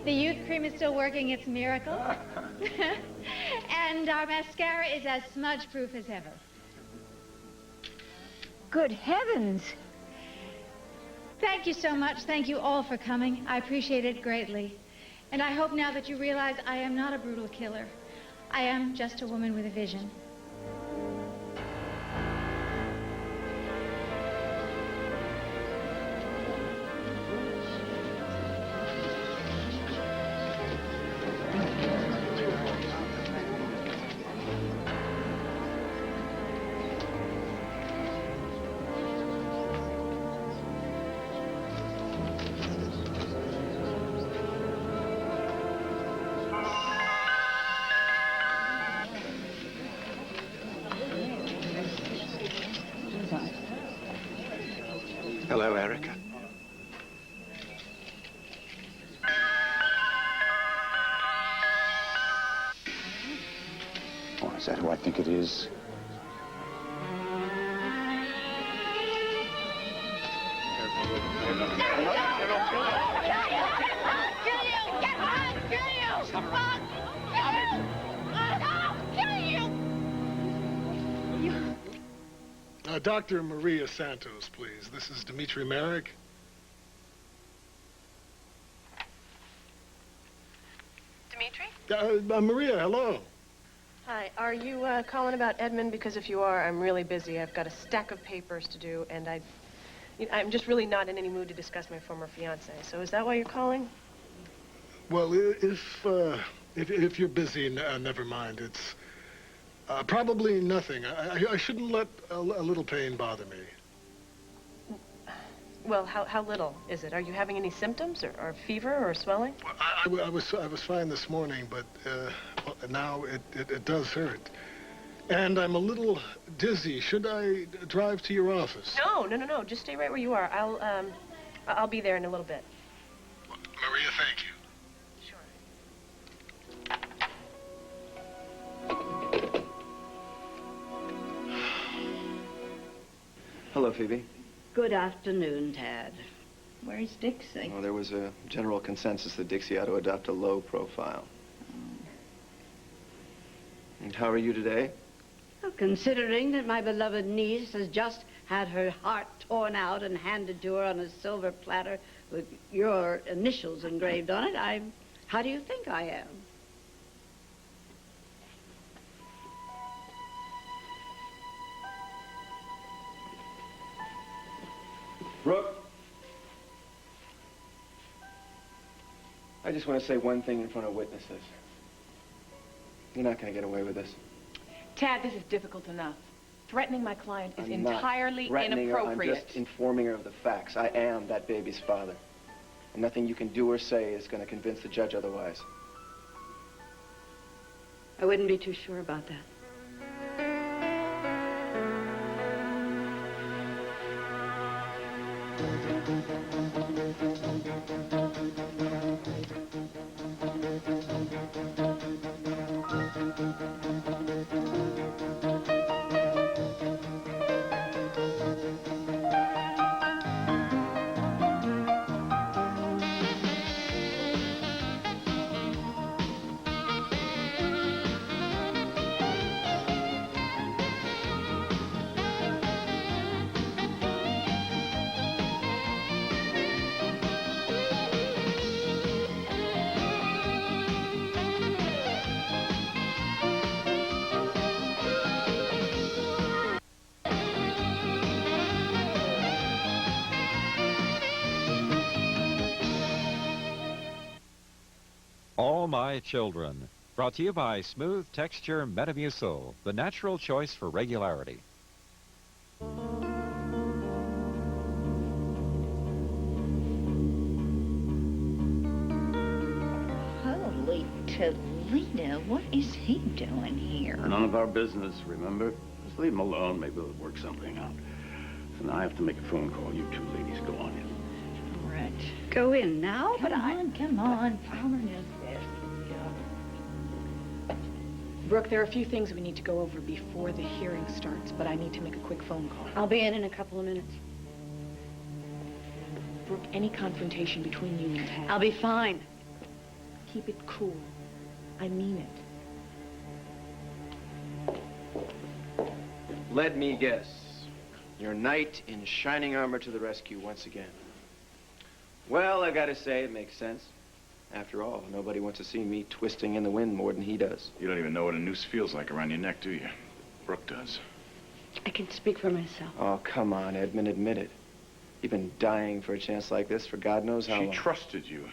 The youth cream is still working its miracle. And our mascara is as smudge-proof as ever. Good heavens! Thank you so much. Thank you all for coming. I appreciate it greatly. And I hope now that you realize I am not a brutal killer. I am just a woman with a vision. Hello, Erica. Oh, is that who I think it is? Dr. Maria Santos, please. This is Dimitri Marick. Dimitri? Maria, hello. Hi, are you calling about Edmund? Because if you are, I'm really busy. I've got a stack of papers to do, and I'm just really not in any mood to discuss my former fiancé. So is that why you're calling? Well, if you're busy, never mind. It's probably nothing. I shouldn't let a little pain bother me. Well, how little is it? Are you having any symptoms, or fever, or swelling? Well, I was fine this morning, but well, now it does hurt. And I'm a little dizzy. Should I drive to your office? No. Just stay right where you are. I'll be there in a little bit. Maria, thank you. Hello, Phoebe. Good afternoon, Tad. Where's Dixie? Well, there was a general consensus that Dixie ought to adopt a low profile. And how are you today? Well, considering that my beloved niece has just had her heart torn out and handed to her on a silver platter with your initials engraved on it, how do you think I am? Brooke? I just want to say one thing in front of witnesses. You're not going to get away with this. Tad, this is difficult enough. Threatening my client is I'm not entirely threatening inappropriate. her. I'm just informing her of the facts. I am that baby's father. And nothing you can do or say is going to convince the judge otherwise. I wouldn't be too sure about that. All My Children, brought to you by Smooth Texture Metamucil, the natural choice for regularity. Holy Toledo, what is he doing here? None of our business, remember? Just leave him alone. Maybe we'll work something out. So now I have to make a phone call. You two ladies go on in. All right. Go in now? Come on. Fowler knows best. Brooke, there are a few things we need to go over before the hearing starts, but I need to make a quick phone call. I'll be in a couple of minutes. Brooke, any confrontation between you and Tad? I'll be fine. keep it cool. I mean it. Let me guess. Your knight in shining armor to the rescue once again. Well, I gotta say, it makes sense. After all, nobody wants to see me twisting in the wind more than he does. You don't even know what a noose feels like around your neck, do you? Brooke does. I can speak for myself. Oh, come on, Edmund, admit it. You've been dying for a chance like this for God knows how long. She trusted you.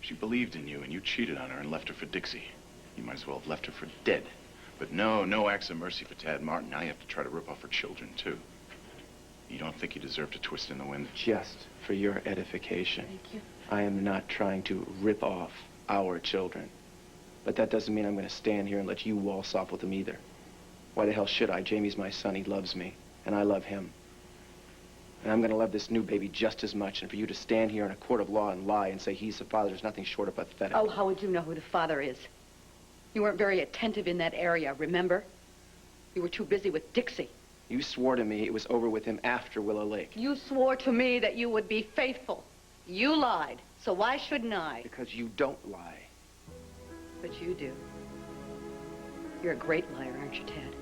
She believed in you, and you cheated on her and left her for Dixie. You might as well have left her for dead. But no acts of mercy for Tad Martin. Now you have to try to rip off her children, too. You don't think you deserve to twist in the wind? Just for your edification. Thank you. I am not trying to rip off our children. But that doesn't mean I'm going to stand here and let you waltz off with them either. Why the hell should I? Jamie's my son. He loves me. And I love him. And I'm going to love this new baby just as much. And for you to stand here in a court of law and lie and say he's the father is nothing short of pathetic. Oh, how would you know who the father is? You weren't very attentive in that area, remember? You were too busy with Dixie. You swore to me it was over with him after Willow Lake. You swore to me that you would be faithful. You lied, so why shouldn't I? Because you don't lie. But you do. You're a great liar, aren't you, Ted?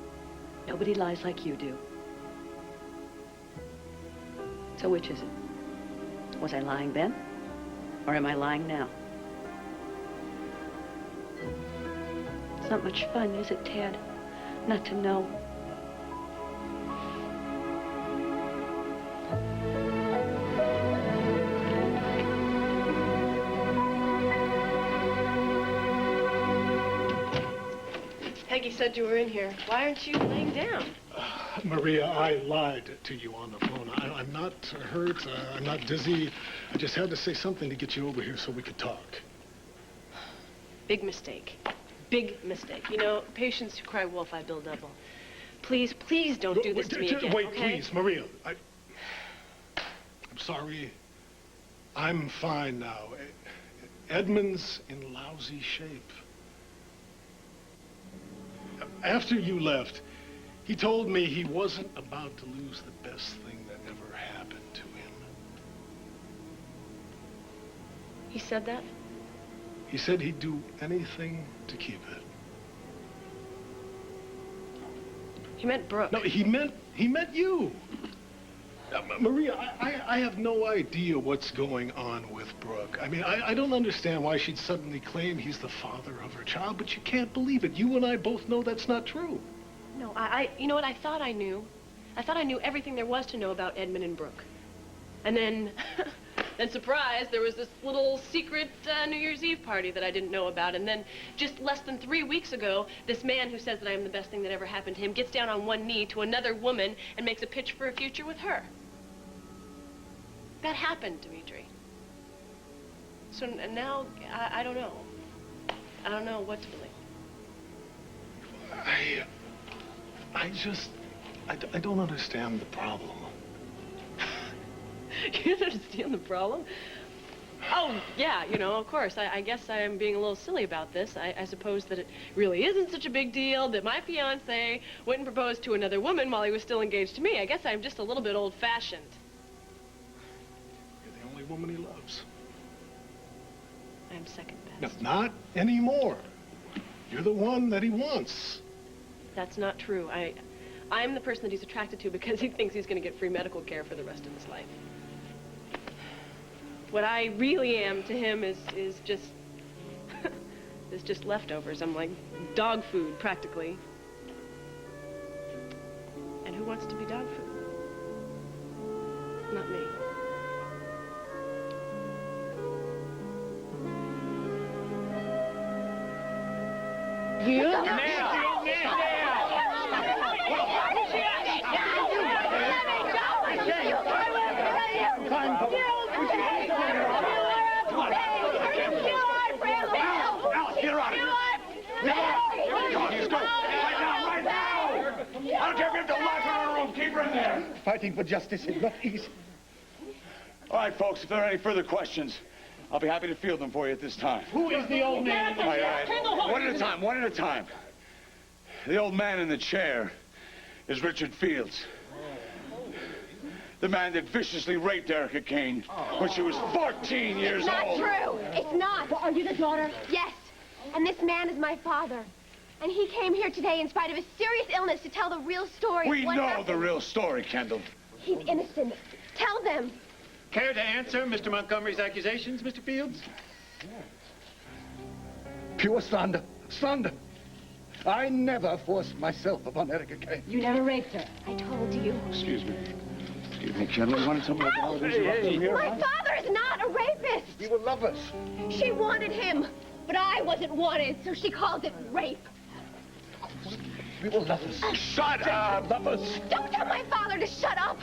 Nobody lies like you do. So which is it? Was I lying then? Or am I lying now? It's not much fun, is it, Ted? Not to know. Peggy said you were in here. Why aren't you laying down? Maria, I lied to you on the phone. I'm not hurt. I'm not dizzy. I just had to say something to get you over here so we could talk. Big mistake. Big mistake. You know, patients who cry wolf, I bill double. Please, please don't do this to me again, Wait, okay? please, Maria. I'm sorry. I'm fine now. Edmund's in lousy shape. After you left, he told me he wasn't about to lose the best thing that ever happened to him. He said that? He said he'd do anything to keep it. He meant Brooke. No, he meant you. Maria, I have no idea what's going on with Brooke. I mean, I don't understand why she'd suddenly claim he's the father of her child, but you can't believe it. You and I both know that's not true. No, you know what? I thought I knew. I thought I knew everything there was to know about Edmund and Brooke. And then, surprise, there was this little secret New Year's Eve party that I didn't know about. And then, just less than 3 weeks ago, this man who says that I am the best thing that ever happened to him gets down on one knee to another woman and makes a pitch for a future with her. That happened, Dimitri. So now, I don't know. I don't know what to believe. I don't understand the problem. You don't understand the problem? Oh, yeah, you know, of course. I guess I am being a little silly about this. I suppose that it really isn't such a big deal that my fiancé went and proposed to another woman while he was still engaged to me. I guess I'm just a little bit old-fashioned. You're the only woman he loves. I'm second best. No, not anymore. You're the one that he wants. That's not true. I'm the person that he's attracted to because he thinks he's going to get free medical care for the rest of his life. What I really am to him is just is just leftovers. I'm like dog food, practically. And who wants to be dog food? Not me. I don't care if you have to lock her in a room. Keep her in there. Fighting for justice is not easy. All right, folks, if there are any further questions, I'll be happy to field them for you at this time. Who is the old man? All right. One at a time. The old man in the chair is Richard Fields. The man that viciously raped Erica Kane when she was 14 years old. It's not true. It's not. Well, are you the daughter? Yes. And this man is my father. And he came here today in spite of his serious illness to tell the real story. We know the real story, Kendall. He's innocent. Tell them. Care to answer Mr. Montgomery's accusations, Mr. Fields? Pure slander. Slander. I never forced myself upon Erica Kane. You never raped her. I told you. Excuse me. Excuse me, Kendall. You wanted something like that? My father is not a rapist. You were lovers. She wanted him, but I wasn't wanted, so she called it rape. We were lovers. Shut up! Lovers. Don't tell my father to shut up.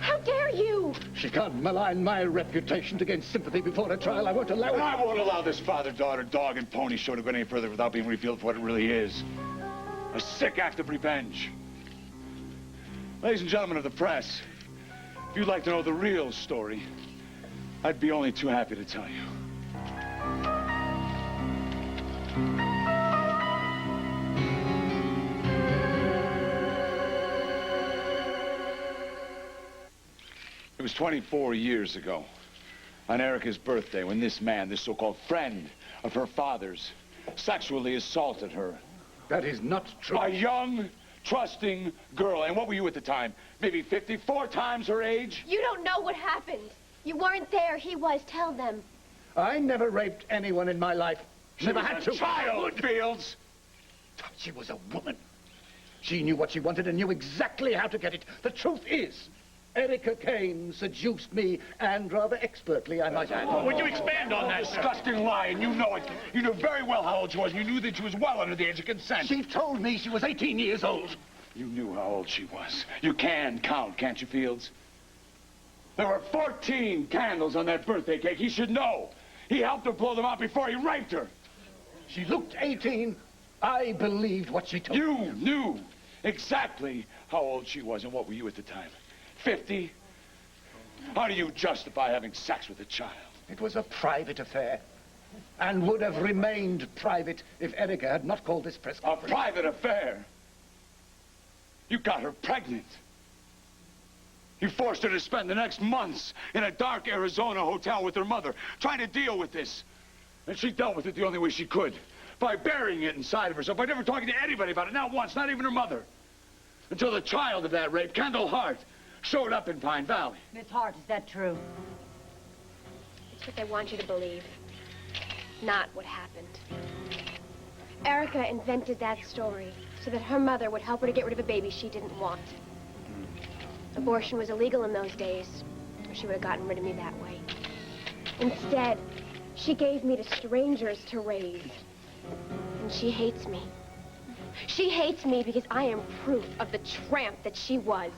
How dare you? She can't malign my reputation to gain sympathy before a trial. I won't allow it. I won't allow this father-daughter, dog and pony show to go any further without being revealed for what it really is. A sick act of revenge. Ladies and gentlemen of the press, if you'd like to know the real story, I'd be only too happy to tell you. It was 24 years ago, on Erica's birthday, when this man, this so-called friend of her father's, sexually assaulted her. That is not true. A young, trusting girl. And what were you at the time? Maybe 54 times her age? You don't know what happened. You weren't there. He was. Tell them. I never raped anyone in my life. Never had to. Child, Fields! She was a woman. She knew what she wanted and knew exactly how to get it. The truth is, Erica Kane seduced me, and rather expertly, I might add. Would you expand on that disgusting lie? And you know it. You knew very well how old she was, and you knew that she was well under the age of consent. She told me she was 18 years old. You knew how old she was. You can count, can't you, Fields? There were 14 candles on that birthday cake. He should know. He helped her blow them out before he raped her. She looked 18. I believed what she told me. You knew exactly how old she was, and what were you at the time? 50? How do you justify having sex with a child? It was a private affair, and would have remained private if Erica had not called this press conference. A private affair? You got her pregnant. You forced her to spend the next months in a dark Arizona hotel with her mother, trying to deal with this. And she dealt with it the only way she could, by burying it inside of herself, by never talking to anybody about it, not once, not even her mother. Until the child of that rape, Kendall Hart, showed up in Pine Valley. Miss Hart, is that true? It's what they want you to believe, not what happened. Erica invented that story so that her mother would help her to get rid of a baby she didn't want. Abortion was illegal in those days, or she would have gotten rid of me that way. Instead, she gave me to strangers to raise. And she hates me. She hates me because I am proof of the tramp that she was.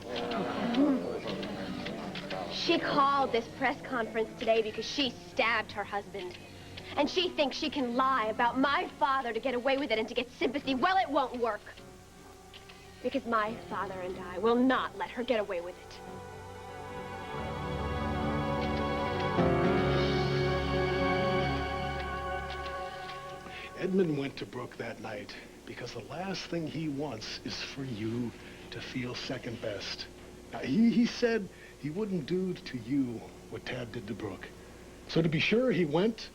She called this press conference today because she stabbed her husband. And she thinks she can lie about my father to get away with it and to get sympathy. Well, it won't work. Because my father and I will not let her get away with it. Edmund went to Brooke that night because the last thing he wants is for you to feel second best. He said he wouldn't do to you what Tad did to Brooke. So to be sure, he went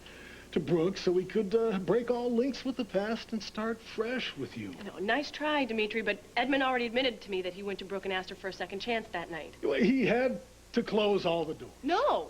to Brooke so he could break all links with the past and start fresh with you. No, nice try, Dimitri, but Edmund already admitted to me that he went to Brooke and asked her for a second chance that night. He had to close all the doors. No.